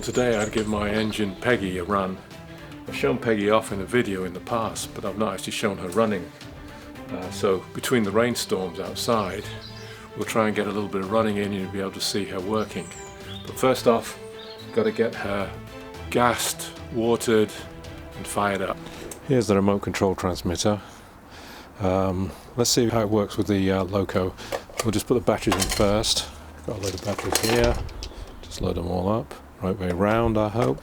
thought today I'd give my engine Peggy a run. I've shown Peggy off in a video in the past, but I've not actually shown her running. So between the rainstorms outside, we'll try and get a little bit of running in and you'll be able to see her working. But first off, got to get her gassed, watered and fired up. Here's the remote control transmitter. Let's see how it works with the loco. We'll just put the batteries in first. Got a load of batteries here. Just load them all up. Right way round, I hope.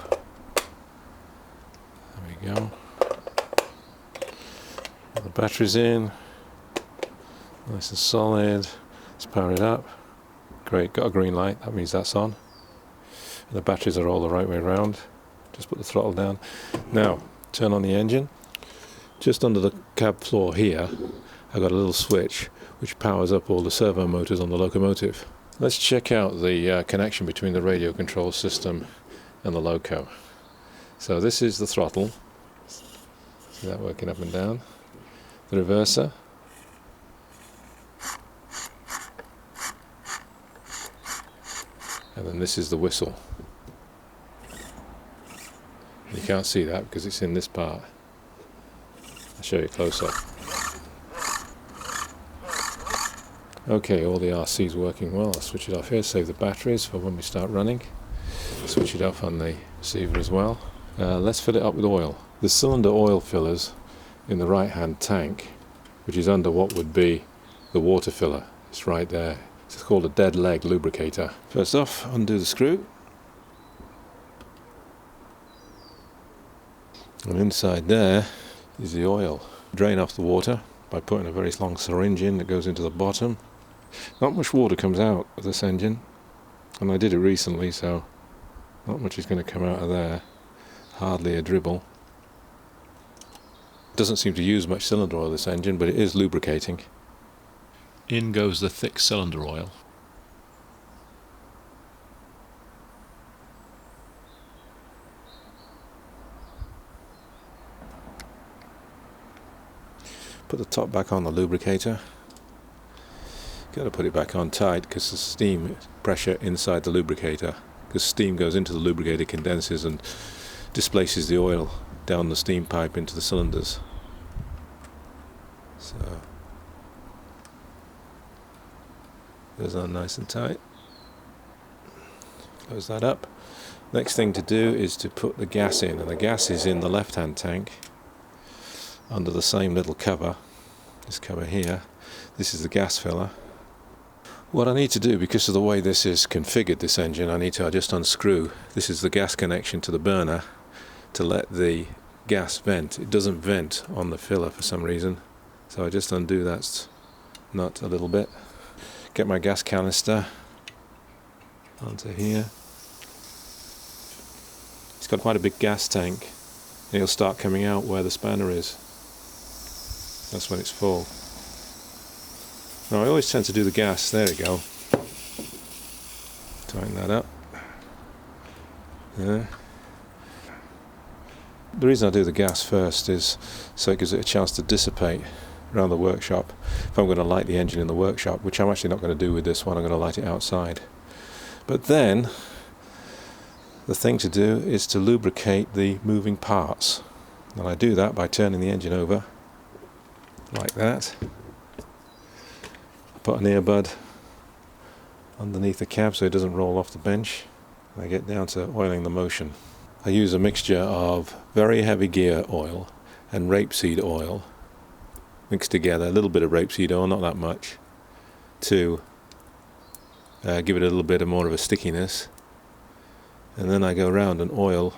There we go. Put the batteries in. Nice and solid. Let's power it up. Great, got a green light. That means that's on. And the batteries are all the right way round. Just put the throttle down. Now, turn on the engine. Just under the cab floor here, I've got a little switch which powers up all the servo motors on the locomotive. Let's check out the connection between the radio control system and the loco. So this is the throttle. See that working up and down. The reverser. And then this is the whistle. You can't see that because it's in this part. I'll show you close up. Okay, all the RC's working well. I'll switch it off here, save the batteries for when we start running. Switch it off on the receiver as well. Let's fill it up with oil. The cylinder oil fillers in the right hand tank, which is under what would be the water filler. It's right there. It's called a dead leg lubricator. First off, undo the screw. And inside there is the oil. Drain off the water by putting a very long syringe in that goes into the bottom. Not much water comes out of this engine, and I did it recently, so not much is going to come out of there. Hardly a dribble. Doesn't seem to use much cylinder oil, this engine, but it is lubricating. In goes the thick cylinder oil. Put the top back on the lubricator. Got to put it back on tight because the steam pressure inside the lubricator, because steam goes into the lubricator, condenses and displaces the oil down the steam pipe into the cylinders. So goes on nice and tight. Close that up. Next thing to do is to put the gas in, and the gas is in the left hand tank under the same little cover, this cover here. This is the gas filler. What I need to do, because of the way this is configured, this engine, I need to just unscrew. This is the gas connection to the burner to let the gas vent. It doesn't vent on the filler for some reason, so I just undo that nut a little bit. Get my gas canister onto here. It's got quite a big gas tank, and it'll start coming out where the spanner is. That's when it's full. Now I always tend to do the gas, there we go. Tighten that up. There. The reason I do the gas first is so it gives it a chance to dissipate around the workshop. If I'm going to light the engine in the workshop, which I'm actually not going to do with this one, I'm going to light it outside. But then, the thing to do is to lubricate the moving parts. And I do that by turning the engine over, like that. Put an earbud underneath the cab so it doesn't roll off the bench. And I get down to oiling the motion. I use a mixture of very heavy gear oil and rapeseed oil mixed together, a little bit of rapeseed oil, not that much, to give it a little bit more of a stickiness. And then I go around and oil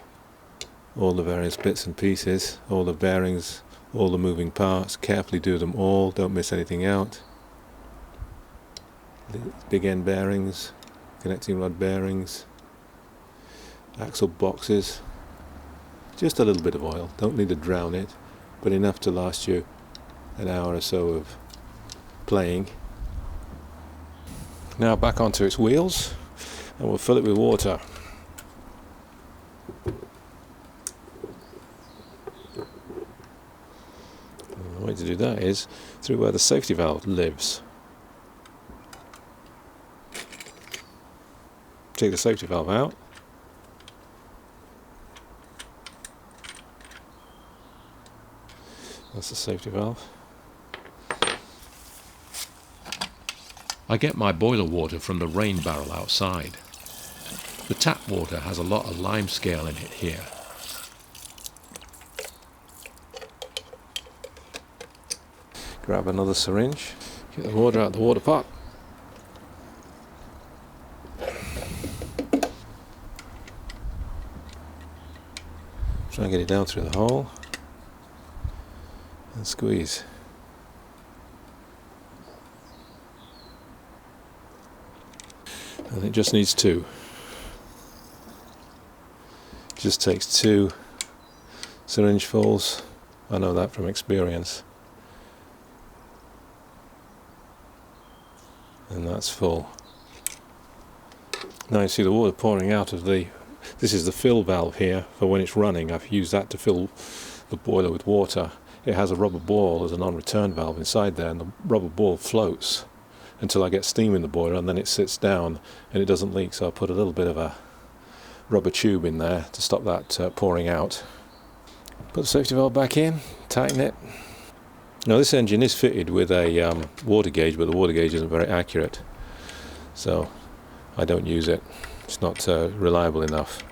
all the various bits and pieces, all the bearings, all the moving parts, carefully do them all, don't miss anything out. Big end bearings, connecting rod bearings, axle boxes. Just a little bit of oil, don't need to drown it, but enough to last you an hour or so of playing. Now back onto its wheels, and we'll fill it with water. And the way to do that is through where the safety valve lives. Take the safety valve out, That's the safety valve. I get my boiler water from the rain barrel outside. The tap water has a lot of limescale in it here. Grab another syringe, get the water out of the water pot. Try and get it down through the hole and squeeze. And it just needs two. It just takes two syringe fulls. I know that from experience. And that's full. Now you see the water pouring out of this is the fill valve here for when it's running. I've used that to fill the boiler with water. It has a rubber ball as a non-return valve inside there, and the rubber ball floats until I get steam in the boiler, and then it sits down and it doesn't leak. So I put a little bit of a rubber tube in there to stop that pouring out. Put the safety valve back in, tighten it. Now this engine is fitted with a water gauge, but the water gauge isn't very accurate, so I don't use it. It's not reliable enough.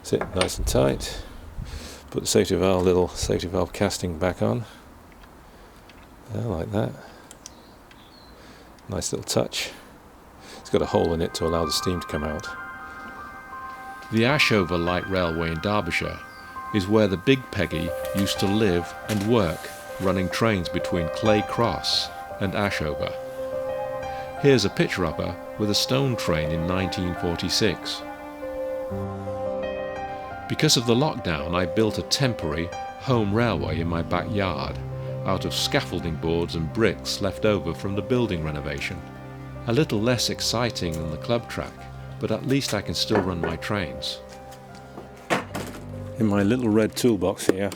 Sit nice and tight. Put the safety valve, little safety valve casting back on. There, like that. Nice little touch. It's got a hole in it to allow the steam to come out. The Ashover Light Railway in Derbyshire is where the big Peggy used to live and work, running trains between Clay Cross and Ashover. Here's a picture of her with a stone train in 1946. Because of the lockdown, I built a temporary home railway in my backyard out of scaffolding boards and bricks left over from the building renovation. A little less exciting than the club track, but at least I can still run my trains. In my little red toolbox here,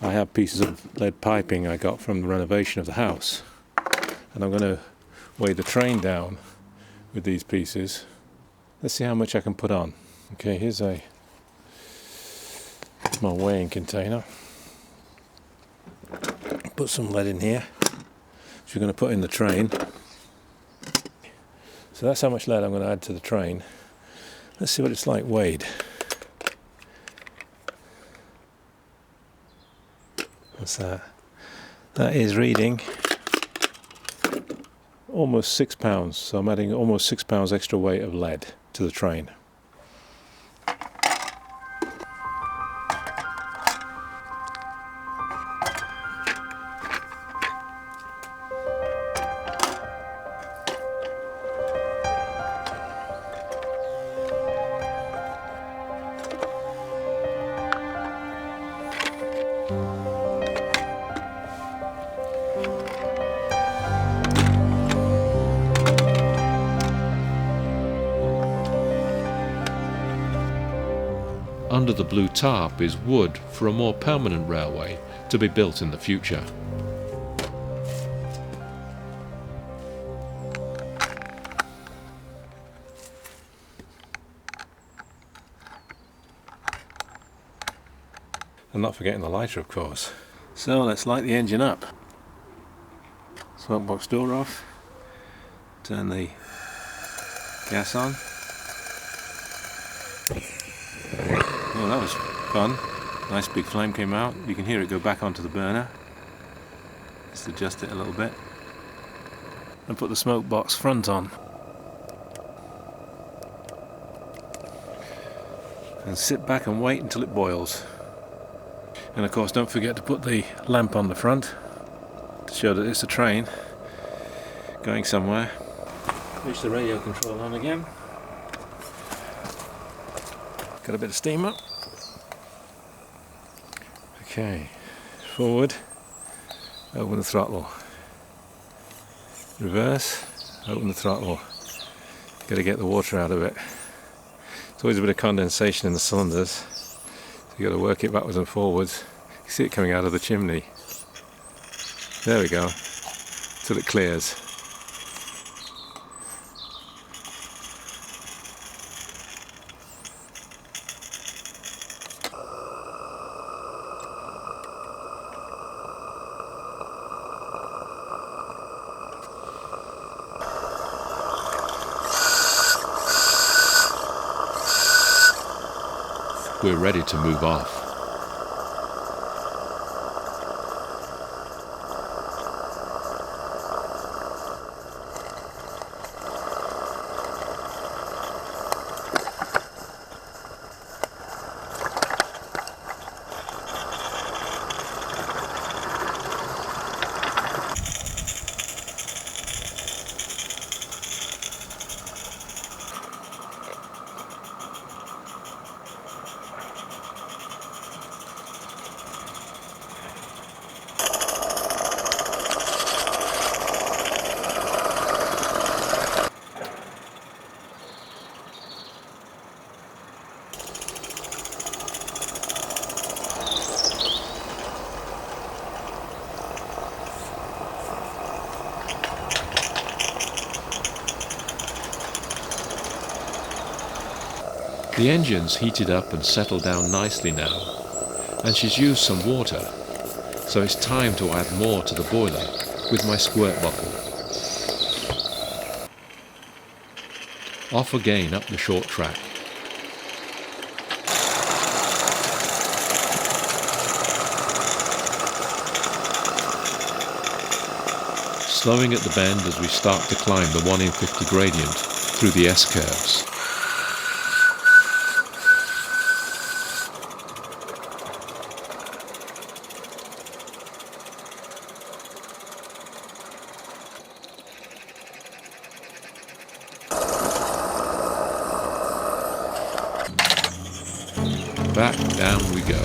I have pieces of lead piping I got from the renovation of the house, and I'm going to weigh the train down with these pieces. Let's see how much I can put on. Okay, here's my weighing container. Put some lead in here, which we're going to put in the train. So that's how much lead I'm going to add to the train. Let's see what it's like weighed. What's that? That is reading almost 6 pounds, so I'm adding almost 6 pounds extra weight of lead to the train. Under the blue tarp is wood for a more permanent railway to be built in the future. And not forgetting the lighter, of course. So let's light the engine up. Smoke box door off. Turn the gas on. Oh, that was fun. Nice big flame came out. You can hear it go back onto the burner. Just adjust it a little bit. And put the smoke box front on. And sit back and wait until it boils. And of course don't forget to put the lamp on the front to show that it's a train going somewhere. Switch the radio control on again. Got a bit of steam up. Okay, forward, open the throttle. Reverse, open the throttle. Got to get the water out of it. There's always a bit of condensation in the cylinders, so you've got to work it backwards and forwards. You can see it coming out of the chimney. There we go, till it clears. we're ready to move off. The engine's heated up and settled down nicely now, and she's used some water, so it's time to add more to the boiler with my squirt bottle. Off again up the short track. Slowing at the bend as we start to climb the 1 in 50 gradient through the S-curves. Back down we go.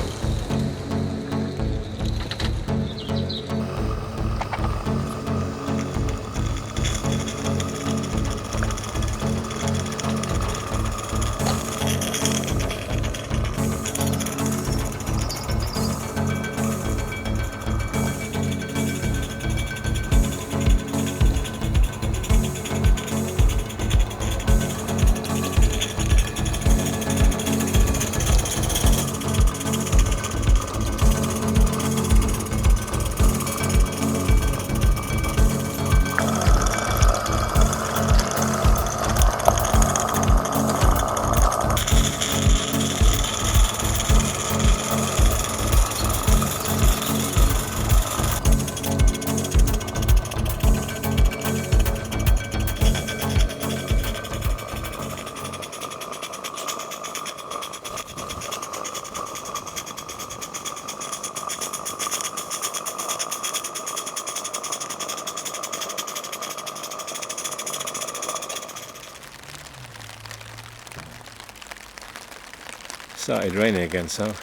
Started raining again, so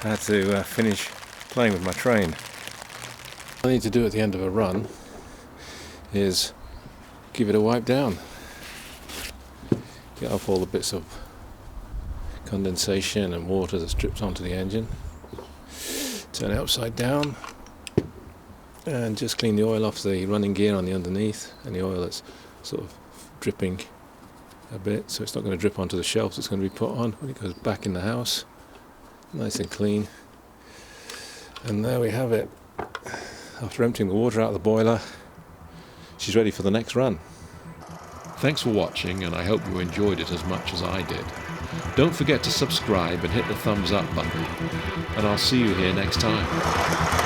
I had to finish playing with my train. What I need to do at the end of a run is give it a wipe down. Get off all the bits of condensation and water that's dripped onto the engine. Turn it upside down and just clean the oil off the running gear on the underneath and the oil that's sort of dripping a bit, so it's not going to drip onto the shelves. It's going to be put on when it goes back in the house, nice and clean. And there we have it. After emptying the water out of the boiler, she's ready for the next run. Thanks for watching, and I hope you enjoyed it as much as I did. Don't forget to subscribe and hit the thumbs up button, and I'll see you here next time.